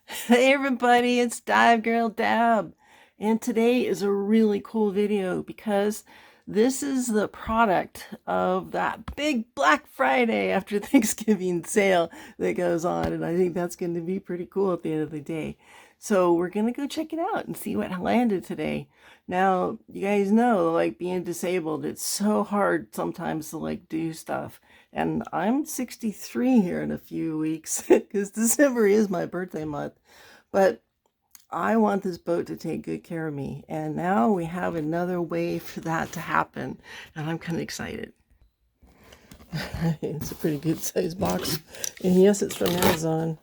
Hey everybody, it's Dive Girl Dab, and today is a really cool video because this is the product of that big Black Friday after Thanksgiving sale that goes on, and I think that's going to be pretty cool at the end of the day. So we're going to go check it out and see what landed today. Now, you guys know, like being disabled, it's so hard sometimes to like do stuff. And I'm 63 here in a few weeks because December is my birthday month. But I want this boat to take good care of me. And now we have another way for that to happen. And I'm kind of excited. It's a pretty good size box. And yes, it's from Amazon.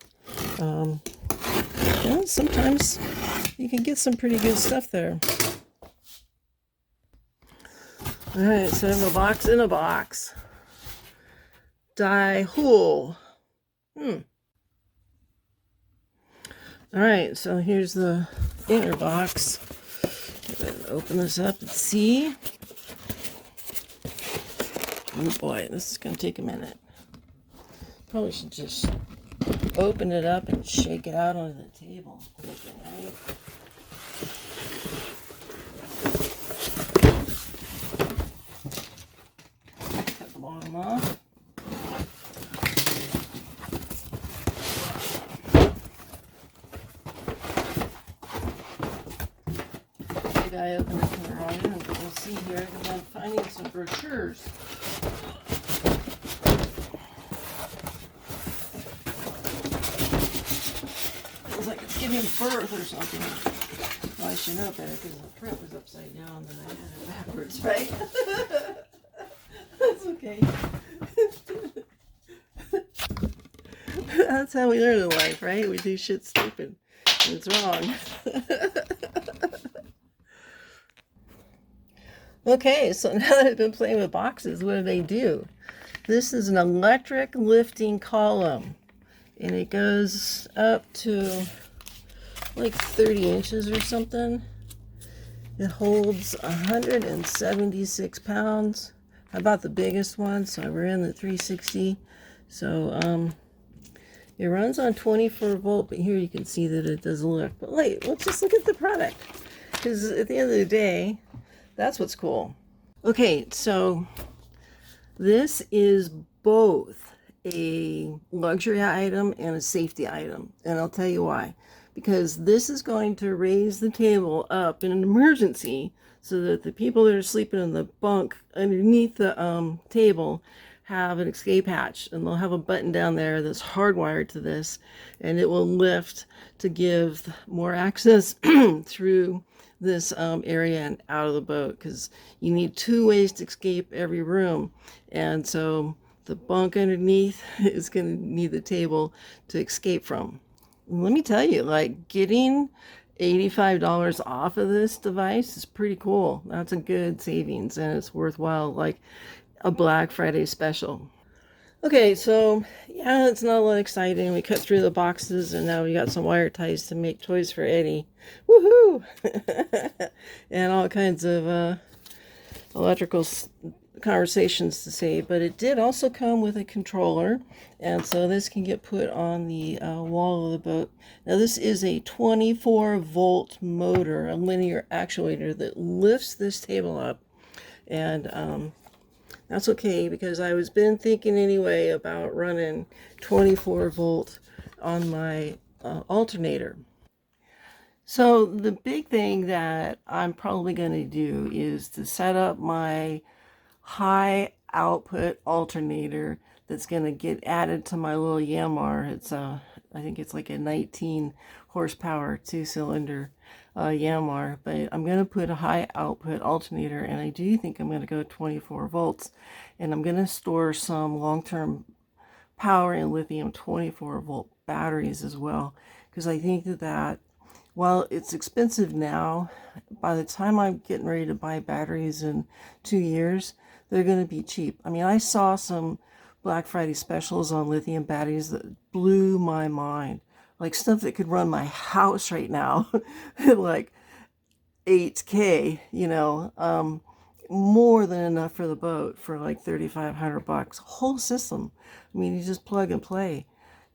Yeah, sometimes you can get some pretty good stuff there. All right, so I have a box in a box. Die Hool. All right, so here's the inner box. Open this up and see. Oh boy, this is going to take a minute. Probably should just open it up and shake it out onto the table. Right? Cut the bottom off. I opened it from the wrong end, but we'll see here because I'm finding some brochures. Feels like it's giving birth or something. Well, I should know better because the print was upside down and I had it backwards, right? That's okay. That's how we learn in life, right? We do shit stupid. And it's wrong. Okay, so now that I've been playing with boxes, what do? This is an electric lifting column, and it goes up to like 30 inches or something. It holds 176 pounds. How about the biggest one? So we're in the 360. So it runs on 24 volt, but here you can see that it doesn't lift. But wait, let's just look at the product, because at the end of the day, that's what's cool. Okay, so this is both a luxury item and a safety item. And I'll tell you why. Because this is going to raise the table up in an emergency so that the people that are sleeping in the bunk underneath the table have an escape hatch. And they'll have a button down there that's hardwired to this. And it will lift to give more access through this area and out of the boat, because you need two ways to escape every room. And so the bunk underneath is going to need the table to escape from. And let me tell you, like, getting $85 off of this device is pretty cool. That's a good savings, and it's worthwhile, like a Black Friday special. Okay, so yeah, it's not a lot exciting. We cut through the boxes and now we got some wire ties to make toys for Eddie. Woohoo! And all kinds of electrical conversations to say. But it did also come with a controller, and so this can get put on the wall of the boat. Now this is a 24 volt motor, a linear actuator that lifts this table up, and that's okay, because I was been thinking anyway about running 24 volt on my alternator. So the big thing that I'm probably going to do is to set up my high output alternator that's going to get added to my little Yanmar. It's I think it's like a 19 horsepower 2-cylinder Yanmar, but I'm going to put a high output alternator, and I do think I'm going to go 24 volts, and I'm going to store some long-term power in lithium 24 volt batteries as well, because I think that while it's expensive now, by the time I'm getting ready to buy batteries in 2 years, they're going to be cheap. I mean, I saw some Black Friday specials on lithium batteries that blew my mind. Like stuff that could run my house right now at like 8K, more than enough for the boat for like $3,500. Whole system. I mean, you just plug and play.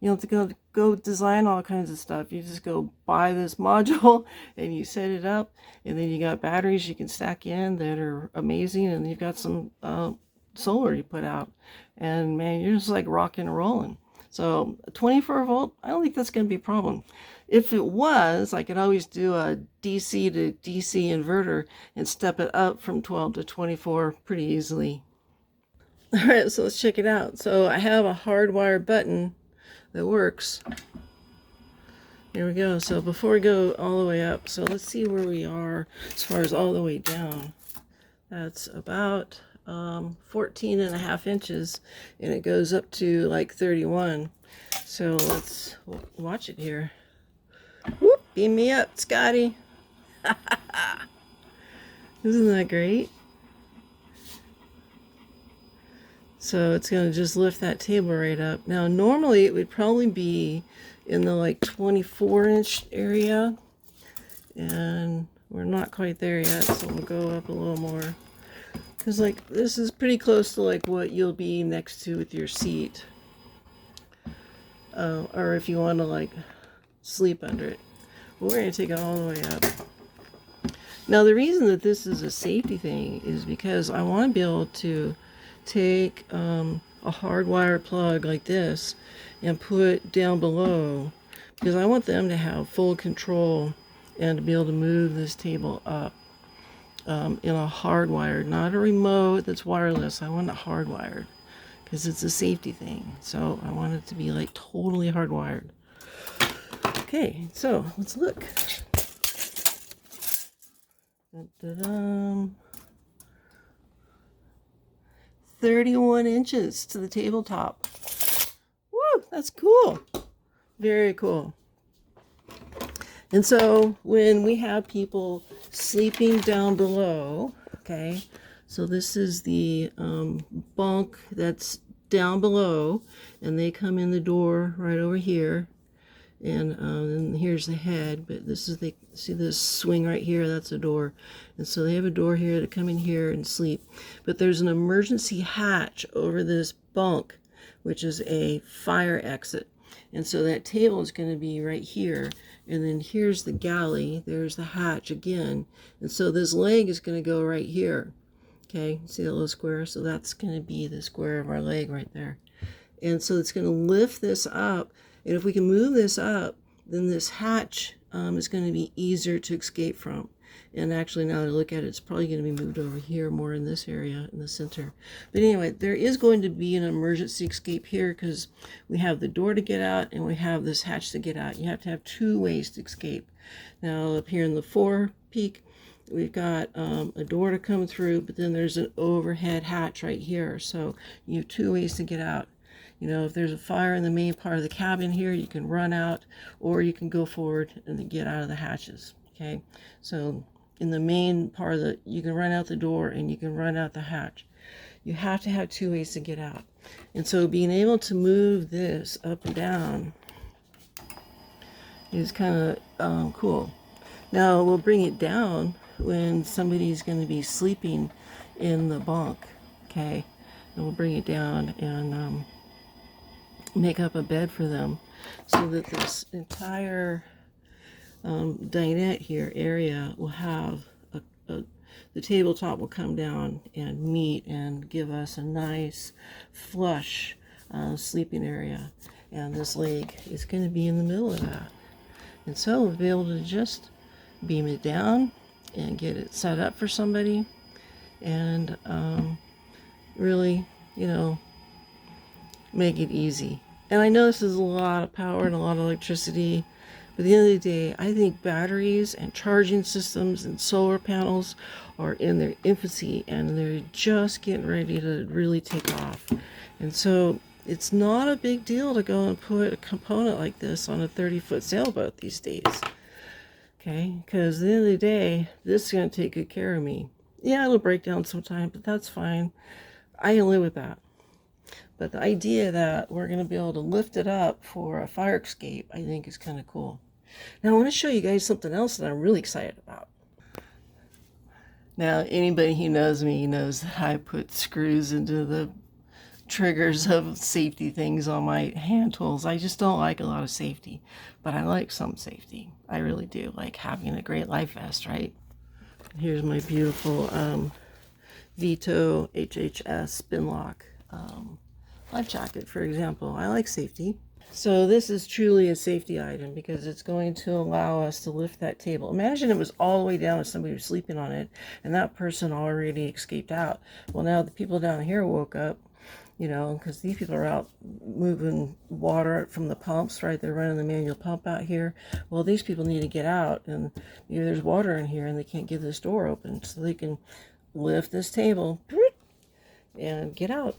You don't have to go design all kinds of stuff. You just go buy this module and you set it up, and then you got batteries you can stack in that are amazing, and you've got some solar you put out, and man, you're just like rocking and rolling. So 24 volt, I don't think that's going to be a problem. If it was, I could always do a DC to DC inverter and step it up from 12 to 24 pretty easily. All right, so let's check it out. So I have a hardwired button that works. Here we go. So before we go all the way up, so let's see where we are as far as all the way down. That's about 14.5 inches, and it goes up to like 31. So let's watch it here. Whoop, beam me up, Scotty. Isn't that great? So it's going to just lift that table right up. Now, normally it would probably be in the like 24-inch area, and we're not quite there yet, so we'll go up a little more. Because like this is pretty close to like what you'll be next to with your seat. Or if you want to like sleep under it. But we're going to take it all the way up. Now the reason that this is a safety thing is because I want to be able to take a hardwire plug like this and put down below, because I want them to have full control and to be able to move this table up in a hardwired, not a remote that's wireless. I want it hardwired because it's a safety thing. So I want it to be like totally hardwired. Okay, so let's look. Da-da-dum. 31 inches to the tabletop. Woo, that's cool. Very cool. And so when we have people sleeping down below, okay, so this is the bunk that's down below, and they come in the door right over here, and here's the head, but this is the, see this swing right here, that's a door, and so they have a door here to come in here and sleep. But there's an emergency hatch over this bunk, which is a fire exit, and so that table is going to be right here, and then here's the galley, there's the hatch again, and so this leg is going to go right here. Okay, see that little square? So that's going to be the square of our leg right there, and so it's going to lift this up. And if we can move this up, then this hatch is going to be easier to escape from. And actually, now that I look at it, it's probably going to be moved over here, more in this area, in the center. But anyway, there is going to be an emergency escape here because we have the door to get out and we have this hatch to get out. You have to have two ways to escape. Now, up here in the fore peak, we've got a door to come through, but then there's an overhead hatch right here. So you have two ways to get out. You know, if there's a fire in the main part of the cabin here, you can run out, or you can go forward and get out of the hatches. Okay, so in the main part of the, you can run out the door and you can run out the hatch. You have to have two ways to get out. And so being able to move this up and down is kind of cool. Now we'll bring it down when somebody's going to be sleeping in the bunk. Okay, and we'll bring it down and make up a bed for them, so that this entire dinette here area will have the tabletop will come down and meet and give us a nice flush sleeping area, and this leg is going to be in the middle of that. And so we'll be able to just beam it down and get it set up for somebody, and really, you know, make it easy. And I know this is a lot of power and a lot of electricity, but at the end of the day, I think batteries and charging systems and solar panels are in their infancy, and they're just getting ready to really take off. And so it's not a big deal to go and put a component like this on a 30-foot sailboat these days. Okay, because at the end of the day, this is going to take good care of me. Yeah, it'll break down sometime, but that's fine. I can live with that. But the idea that we're going to be able to lift it up for a fire escape, I think is kind of cool. Now I want to show you guys something else that I'm really excited about. Now anybody who knows me knows that I put screws into the triggers of safety things on my hand tools. I just don't like a lot of safety, but I like some safety. I really do like having a great life vest, right? Here's my beautiful Vito HHS spin lock life jacket, for example. I like safety. So this is truly a safety item because it's going to allow us to lift that table. Imagine it was all the way down and somebody was sleeping on it and that person already escaped out. Well, now the people down here woke up, you know, because these people are out moving water from the pumps, right? They're running the manual pump out here. Well, these people need to get out, and maybe there's water in here and they can't get this door open, so they can lift this table and get out.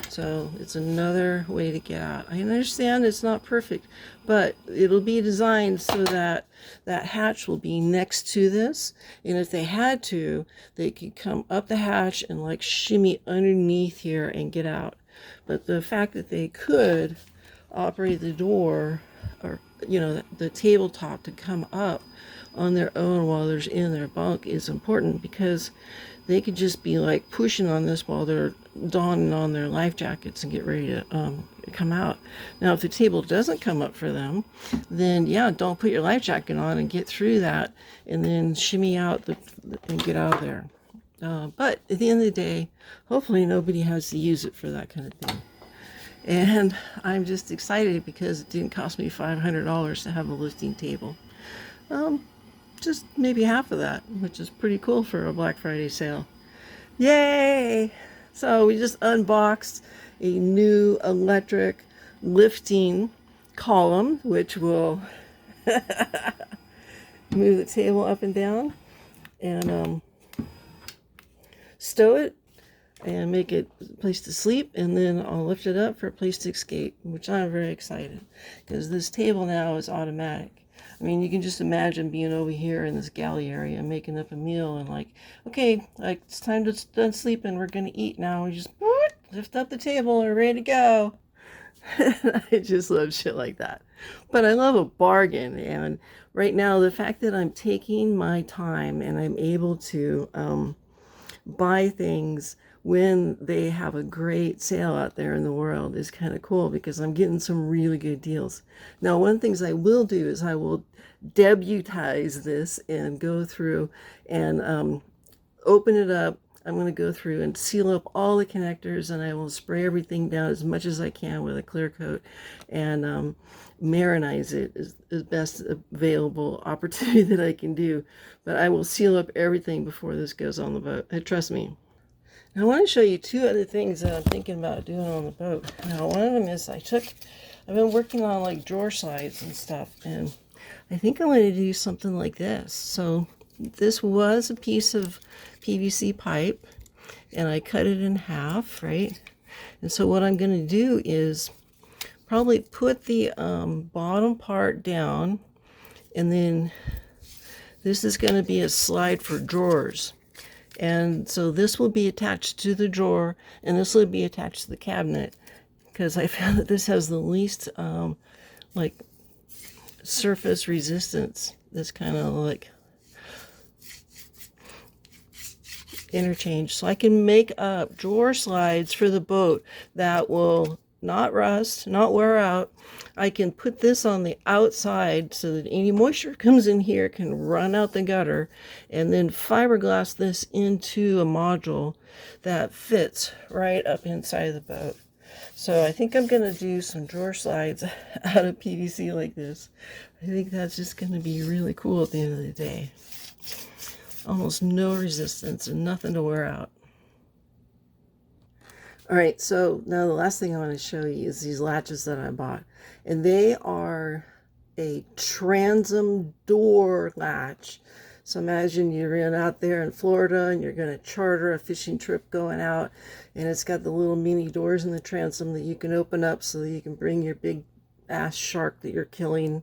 So it's another way to get out. I understand it's not perfect, but it'll be designed so that that hatch will be next to this. And if they had to, they could come up the hatch and like shimmy underneath here and get out. But the fact that they could operate the door, or, you know, the tabletop to come up on their own while they're in their bunk is important, because they could just be like pushing on this while they're donning on their life jackets and get ready to come out. Now, if the table doesn't come up for them, then yeah, don't put your life jacket on and get through that and then shimmy out and get out of there. But at the end of the day, hopefully nobody has to use it for that kind of thing. And I'm just excited because it didn't cost me $500 to have a lifting table. Just maybe half of that, which is pretty cool for a Black Friday sale. Yay! So we just unboxed a new electric lifting column, which will move the table up and down and stow it and make it a place to sleep, and then I'll lift it up for a place to escape, which I'm very excited because this table now is automatic. I mean, you can just imagine being over here in this galley area making up a meal and like, okay, like it's time to done sleeping. We're going to eat now. We just lift up the table and we're ready to go. I just love shit like that. But I love a bargain. And right now, the fact that I'm taking my time and I'm able to buy things when they have a great sale out there in the world is kind of cool, because I'm getting some really good deals. Now, one of the things I will do is I will DEButize this and go through and open it up. I'm going to go through and seal up all the connectors, and I will spray everything down as much as I can with a clear coat and marinize it as best available opportunity that I can do. But I will seal up everything before this goes on the boat. Trust me. I want to show you two other things that I'm thinking about doing on the boat. Now, one of them is I've been working on like drawer slides and stuff, and I think I'm going to do something like this. So this was a piece of PVC pipe, and I cut it in half, right? And so what I'm going to do is probably put the bottom part down, and then this is going to be a slide for drawers. And so this will be attached to the drawer, and this will be attached to the cabinet, because I found that this has the least like surface resistance. This kind of like interchange, so I can make up drawer slides for the boat that will not rust, not wear out. I can put this on the outside so that any moisture comes in here can run out the gutter, and then fiberglass this into a module that fits right up inside the boat. So I think I'm going to do some drawer slides out of PVC like this. I think that's just going to be really cool at the end of the day. Almost no resistance and nothing to wear out. All right, so now the last thing I want to show you is these latches that I bought. And they are a transom door latch. So imagine you're out there in Florida and you're going to charter a fishing trip going out, and it's got the little mini doors in the transom that you can open up so that you can bring your big ass shark that you're killing.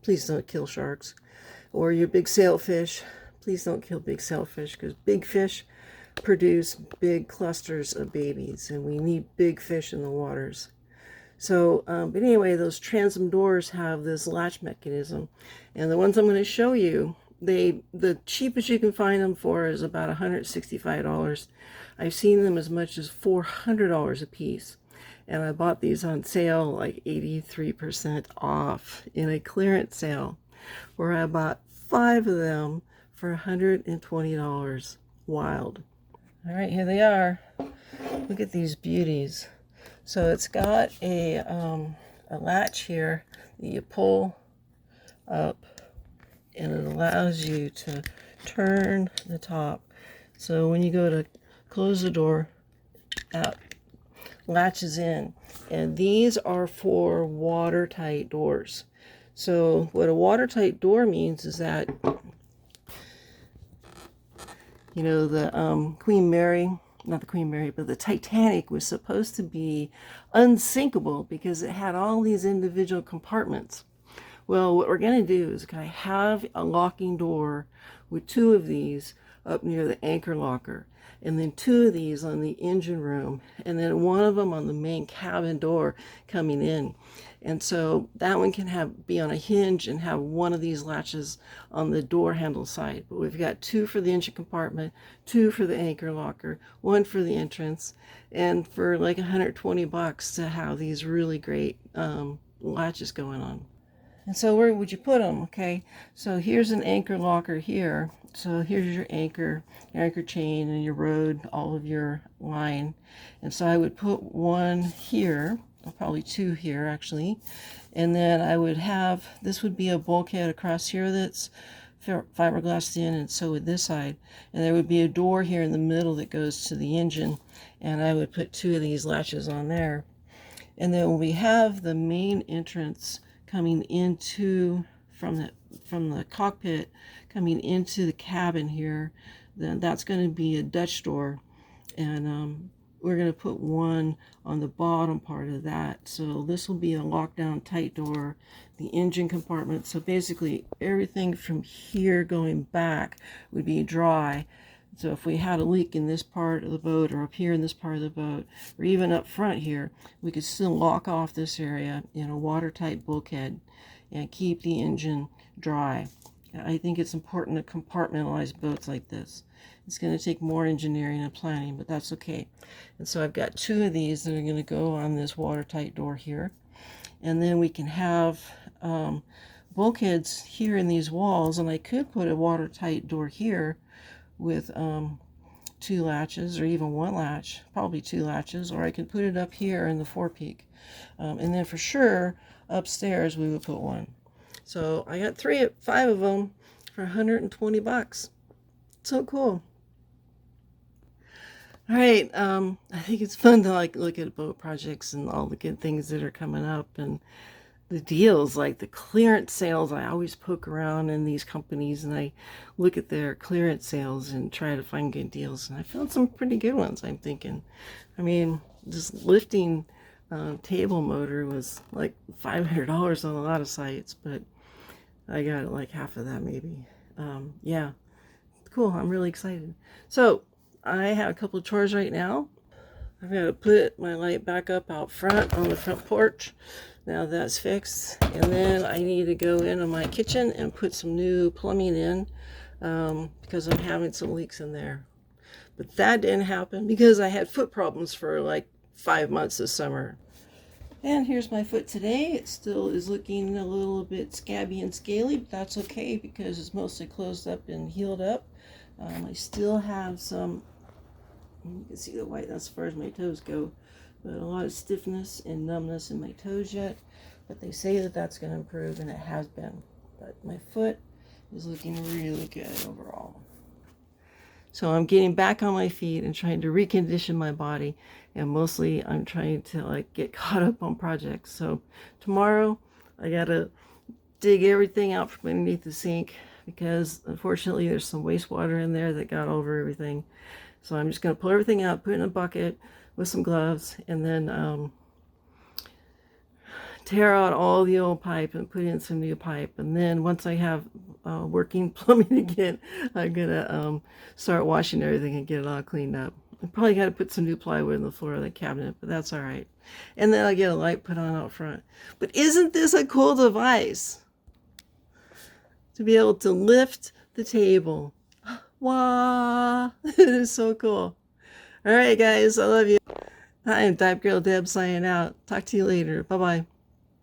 Please don't kill sharks. Or your big sailfish. Please don't kill big sailfish, because big fish produce big clusters of babies, and we need big fish in the waters. So, but anyway, those transom doors have this latch mechanism, and the ones I'm going to show you the cheapest you can find them for is about $165. I've seen them as much as $400 a piece. And I bought these on sale, like 83% off in a clearance sale, where I bought 5 of them for $120. Wild. All right, here they are. Look at these beauties. So it's got a latch here that you pull up, and it allows you to turn the top. So when you go to close the door, out, latches in. And these are for watertight doors. So what a watertight door means is that, you know, the Queen Mary, not the Queen Mary, but the Titanic was supposed to be unsinkable because it had all these individual compartments. Well, what we're going to do is I have a locking door with 2 of these up near the anchor locker, and then 2 of these on the engine room, and then 1 of them on the main cabin door coming in. And so that one can be on a hinge and have 1 of these latches on the door handle side. But we've got 2 for the engine compartment, 2 for the anchor locker, 1 for the entrance, and for like $120 to have these really great latches going on. And so where would you put them? Okay, so here's an anchor locker here. So here's your anchor chain, and your rode, all of your line. And so I would put 1 here, or probably 2 here actually. And then I would have, this would be a bulkhead across here that's fiberglassed in, and so would this side. And there would be a door here in the middle that goes to the engine, and I would put 2 of these latches on there. And then we have the main entrance coming into from the cockpit, coming into the cabin here. Then that's going to be a Dutch door, and we're going to put 1 on the bottom part of that. So this will be a lockdown tight door, the engine compartment. So basically everything from here going back would be dry. So if we had a leak in this part of the boat, or up here in this part of the boat, or even up front here, we could still lock off this area in a watertight bulkhead and keep the engine dry. I think it's important to compartmentalize boats like this. It's going to take more engineering and planning, but that's okay. And so I've got 2 of these that are going to go on this watertight door here. And then we can have bulkheads here in these walls, and I could put a watertight door here with 2 latches, or even 1 latch, probably 2 latches, or I can put it up here in the forepeak. And then for sure upstairs we would put 1. So I got 5 of them for $120. So cool. All right, I think it's fun to like look at boat projects and all the good things that are coming up, and the deals, like the clearance sales. I always poke around in these companies and I look at their clearance sales and try to find good deals, and I found some pretty good ones. I'm thinking, I mean, this lifting table motor was like $500 on a lot of sites, but I got like half of that maybe. Yeah, cool. I'm really excited. So I have a couple of chores right now. I've got to put my light back up out front on the front porch. Now that's fixed. And then I need to go into my kitchen and put some new plumbing in because I'm having some leaks in there. But that didn't happen because I had foot problems for like 5 months this summer. And here's my foot today. It still is looking a little bit scabby and scaly, but that's okay because it's mostly closed up and healed up. I still have some, you can see the white as far as my toes go, but a lot of stiffness and numbness in my toes yet. But they say that that's going to improve, and it has been. But my foot is looking really good overall. So I'm getting back on my feet and trying to recondition my body, and mostly I'm trying to like get caught up on projects. So tomorrow I gotta dig everything out from underneath the sink because unfortunately there's some wastewater in there that got over everything. So I'm just gonna pull everything out, put it in a bucket with some gloves, and then tear out all the old pipe and put in some new pipe. And then once I have working plumbing again, I'm gonna start washing everything and get it all cleaned up. I probably got to put some new plywood in the floor of the cabinet, but that's all right. And then I'll get a light put on out front. But isn't this a cool device? To be able to lift the table. Wow, it is so cool. All right, guys, I love you. Hi, I'm Dive Girl Deb signing out. Talk to you later. Bye-bye.